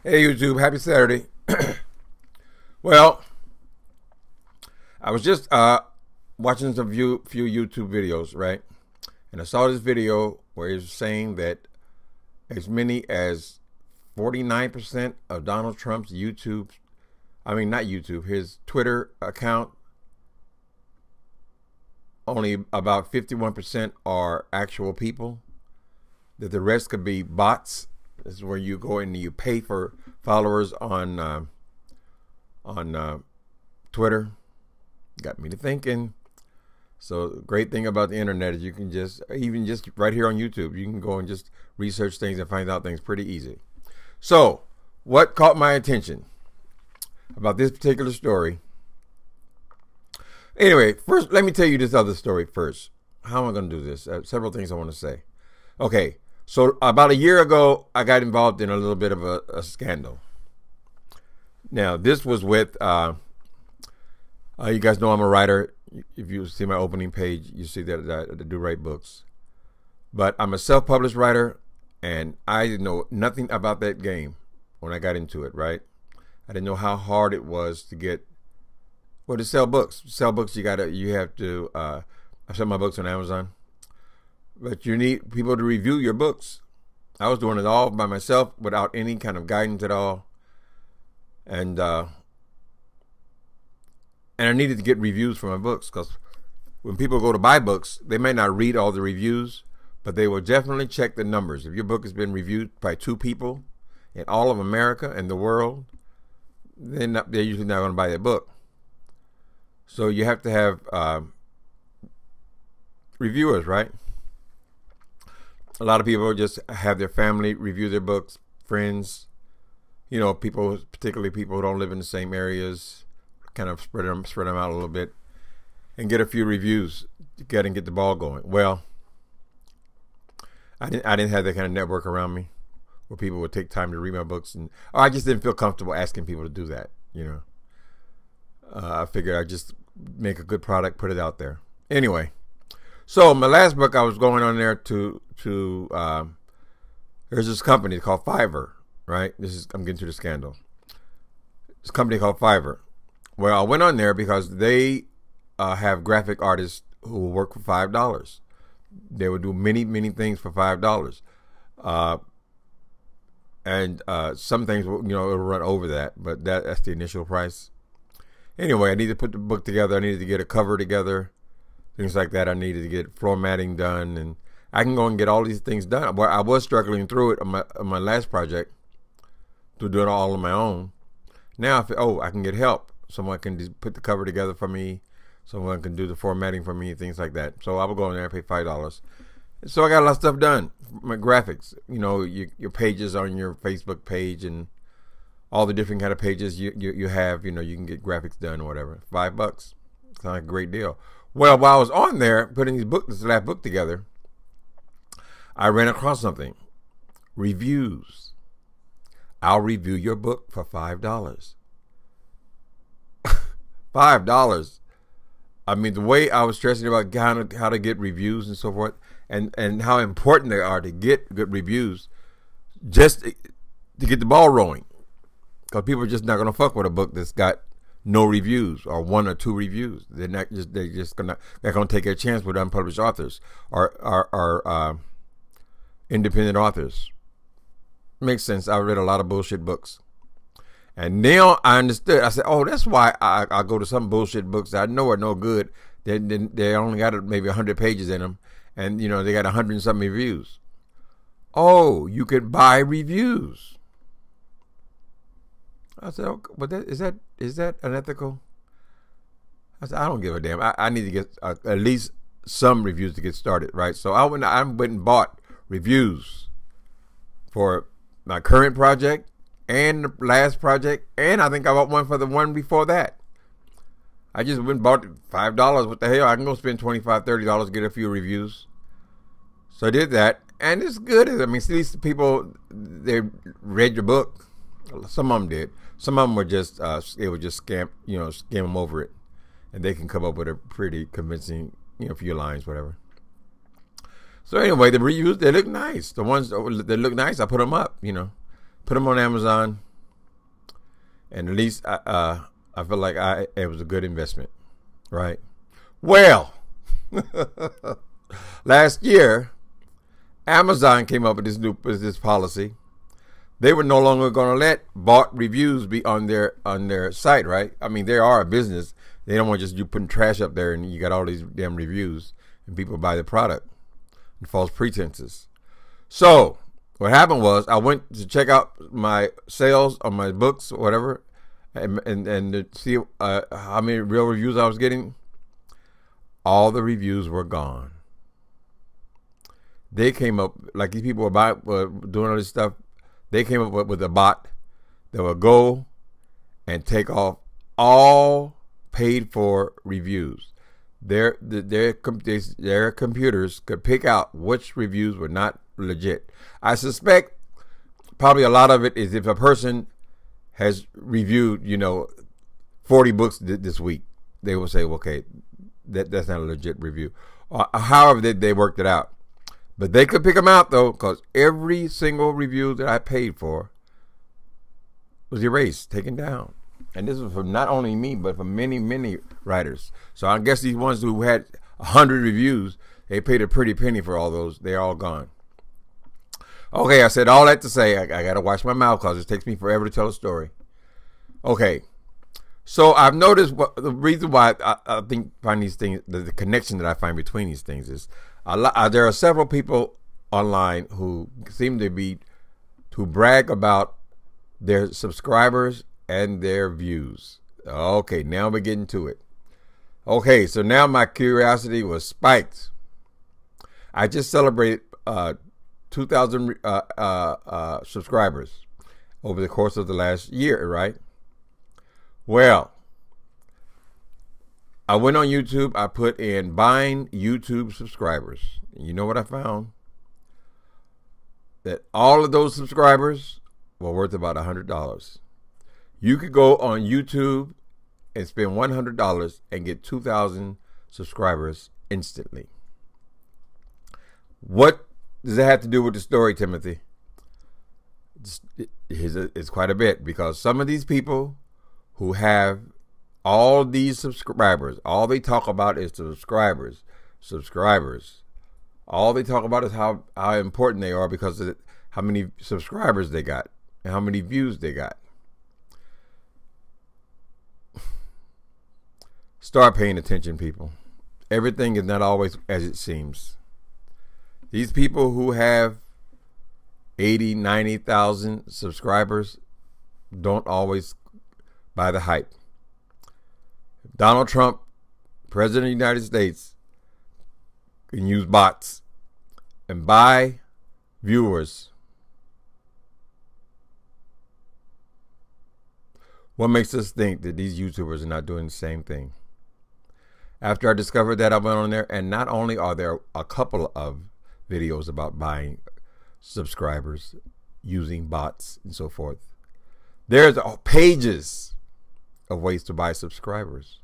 Hey YouTube, happy Saturday. Well, I was just watching some few YouTube videos, right? And I saw this video where he's saying that as many as 49% of Donald Trump's not YouTube, his Twitter account, only about 51% are actual people. That the rest could be bots. This is where you go and you pay for followers on Twitter. Got me to thinking. So the great thing about the internet is you can just right here on YouTube, you can go and just research things and find out things pretty easy. So what caught my attention about this particular story? Anyway, first let me tell you this other story first. How am I going to do this? Several things I want to say. Okay, so about a year ago, I got involved in a little bit of a scandal. Now, this was with, you guys know I'm a writer. If you see my opening page, you see that I do write books. But I'm a self-published writer, and I didn't know nothing about that game when I got into it, right? I didn't know how hard it was to get, well, to sell books. Sell books, you have to, I sell my books on Amazon. But you need people to review your books. I was doing it all by myself without any kind of guidance at all. And I needed to get reviews for my books, because when people go to buy books, they may not read all the reviews, but they will definitely check the numbers. If your book has been reviewed by 2 people in all of America and the world, they're usually not going to buy that book. So you have to have reviewers, right? A lot of people just have their family review their books, friends, you know, people, particularly people who don't live in the same areas, kind of spread them out a little bit and get a few reviews to get the ball going. Well, I didn't have that kind of network around me where people would take time to read my books, or I just didn't feel comfortable asking people to do that, you know. I figured I'd just make a good product, put it out there. Anyway, so my last book, I was going on there there's this company called Fiverr, right? I'm getting to the scandal. This company called Fiverr. Well, I went on there because they have graphic artists who will work for $5. They would do many things for $5. And some things, you know, it'll run over that, but that's the initial price. Anyway, I needed to put the book together. I needed to get a cover together, things like that. I needed to get formatting done, and I can go and get all these things done. Well, I was struggling through it on my last project to do it all on my own. Now, I can get help. Someone can just put the cover together for me. Someone can do the formatting for me, things like that. So I will go in there and pay $5. So I got a lot of stuff done. My graphics, you know, your pages on your Facebook page and all the different kind of pages you have, you know, you can get graphics done or whatever. $5. Sounds like a great deal. Well, while I was on there putting this last book together, I ran across something. Reviews. I'll review your book for $5. $5. I mean, the way I was stressing about how to get reviews and so forth, and how important they are to get good reviews, just to get the ball rolling. Because people are just not going to fuck with a book that's got no reviews or 1 or 2 reviews. They're going to take a chance with unpublished authors or independent authors. Makes sense. I read a lot of bullshit books. And now I understood. I said, oh, that's why I go to some bullshit books that I know are no good. They only got maybe 100 pages in them. And, you know, they got 100 and something reviews. Oh, you could buy reviews. I said, okay, but is that unethical? I said, I don't give a damn. I need to get at least some reviews to get started, right? So I went and bought reviews for my current project and the last project, and I think I bought one for the one before that. I just went and bought $5. What the hell? I can go spend $25, $30 to get a few reviews. So I did that, and it's good. I mean, at least the people, they read your book. Some of them did. Some of them were just they would just skim them over it, and they can come up with a pretty convincing, few lines, whatever. So anyway, the reviews, they look nice. The ones that look nice, I put them up. Put them on Amazon. and at least I feel like it was a good investment, right? Well, last year, Amazon came up with this policy. They were no longer going to let bought reviews be on their site, right? I mean, they are a business. They don't want just you putting trash up there and you got all these damn reviews and people buy the product and false pretenses. So what happened was I went to check out my sales on my books or whatever, and to see how many real reviews I was getting. All the reviews were gone. They came up, like these people were doing all this stuff. They came up with a bot that would go and take off all paid for reviews. Their computers could pick out which reviews were not legit. I suspect probably a lot of it is if a person has reviewed, 40 books this week, they will say, okay, that's not a legit review. However, they worked it out. But they could pick them out, though, because every single review that I paid for was erased, taken down. And this was from not only me, but from many, many writers. So I guess these ones who had 100 reviews, they paid a pretty penny for all those. They're all gone. Okay, I said all that to say I got to watch my mouth because it takes me forever to tell a story. Okay, so I've noticed the reason why I find these things, the connection that I find between these things is there are several people online who seem to brag about their subscribers and their views. Okay, now we're getting to it. Okay, so now my curiosity was spiked. I just celebrated 2,000 subscribers over the course of the last year, right? Well, I went on YouTube. I put in buying YouTube subscribers. You know what I found? That all of those subscribers were worth about $100. You could go on YouTube and spend $100 and get 2,000 subscribers instantly. What does that have to do with the story, Timothy? It's quite a bit, because some of these people who have all these subscribers, all they talk about is subscribers. All they talk about is how important they are because of how many subscribers they got and how many views they got. Start paying attention, people. Everything is not always as it seems. These people who have 80, 90,000 subscribers don't always buy the hype. Donald Trump, President of the United States, can use bots and buy viewers. What makes us think that these YouTubers are not doing the same thing? After I discovered that, I went on there, and not only are there a couple of videos about buying subscribers using bots and so forth, there's pages of ways to buy subscribers.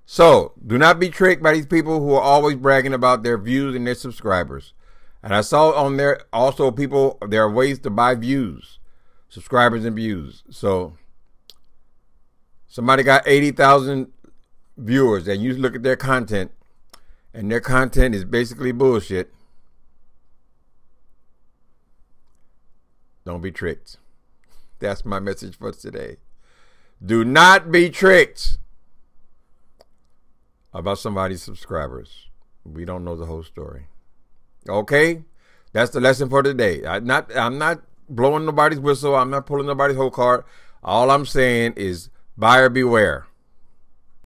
So do not be tricked by these people who are always bragging about their views and their subscribers. And I saw on there also there are ways to buy views, subscribers and views. So somebody got 80,000 viewers and you look at their content and their content is basically bullshit. Don't be tricked. That's my message for today. Do not be tricked about somebody's subscribers. We don't know the whole story. Okay? That's the lesson for today. I'm not blowing nobody's whistle. I'm not pulling nobody's whole card. All I'm saying is buyer beware.